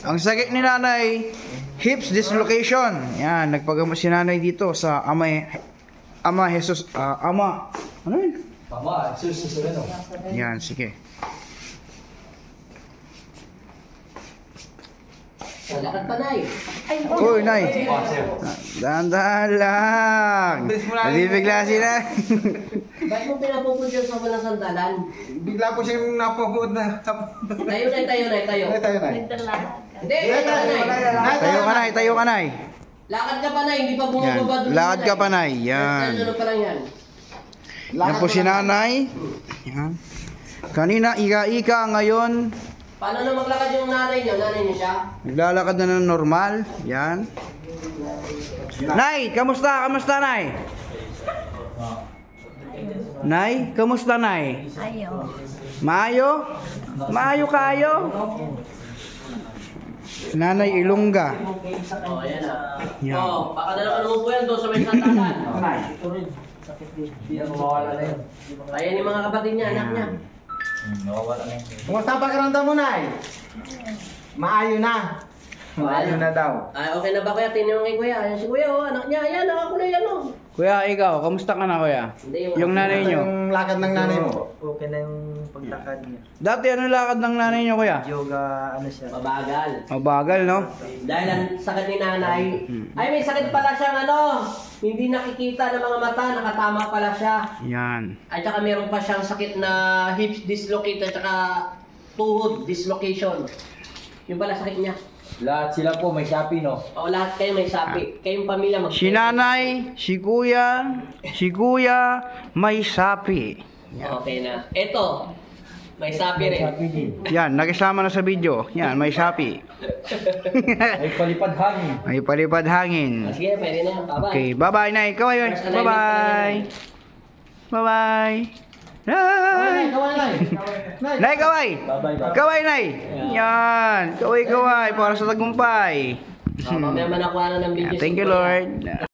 Ang sakit ni nanay, hips dislocation. Yan, nagpagamot si nanay dito sa Ama Jesus, Ama. Ano yun? Ama, Jesus Nazareno. Yan, sige. Lakad pa, Nay. Uy, Nay. Dahan-dahan lang. Nalibigla si Nay. Ba't mo pinapupunta sa walang sandalan? Bigla po siyang napupunod na. Tayo, Nay. Tayo, Nay. Hindi, Nay. Tayo ka, Nay. Lakad ka pa, Nay. Hindi pa Yan, bumababa doon. lakad ka pa, Nay. Yan. Ano pa lang yan? Yan po si nanay. Yan. Kanina, ika-ika, ngayon, Paano na maglakad yung nanay niyo? Nanay niyo siya? naglalakad na ng normal. Yan. Nay, kamusta? Kamusta, Nay? Nay, kamusta, Nay? Ayaw. Maayo? Maayo kayo? Nanay Ilongga. Oo, ayan na. Yan. Oo, baka na naman mo po yan doon sa may sandalan. Kaya ni mga kapatid niya, anak niya. Kumusta ang pakiramdam mo, Nay? Maayo na. Maayo na daw. Ay, okay na ba kuya? Tinanong kay kuya. Ayan si kuya, oh, anak niya. Ayan, nakakulay yan, oh. Kuya, ikaw, kamusta ka na, kuya? Hindi, Yung nanay nyo? Yung lakad ng nanay mo. Okay na yung pagtakad niya. Dati ano lakad ng nanay nyo, kuya? Yoga, ano siya. Mabagal. Mabagal, no? Dahil ang sakit ni nanay. Ay, may sakit pala siyang ano. Hindi nakikita ng mga mata. Nakatama pala siya. Yan. At saka meron pa siyang sakit na hips dislocate at saka tuhod dislocation. Yung pala sakit niya. Lahat sila po may Shopee, no? O lahat kayo may sapi. Kayong pamilya mag- Si nanay, si kuya, may sapi. Okay na. Eto, may sapi rin. Yan, nakisama na sa video. Yan, may sapi. May palipad hangin. May palipad hangin. Sige, pwede na yan. Bye-bye. Okay, bye-bye, Nay. Kaway, bye-bye. Bye-bye. Nay! Nay, kaway! Bye-bye. Kaway, Nay! Yan! Kaway, para sa tagumpay. Mamaya man nakuha na ng video. Thank you, Lord.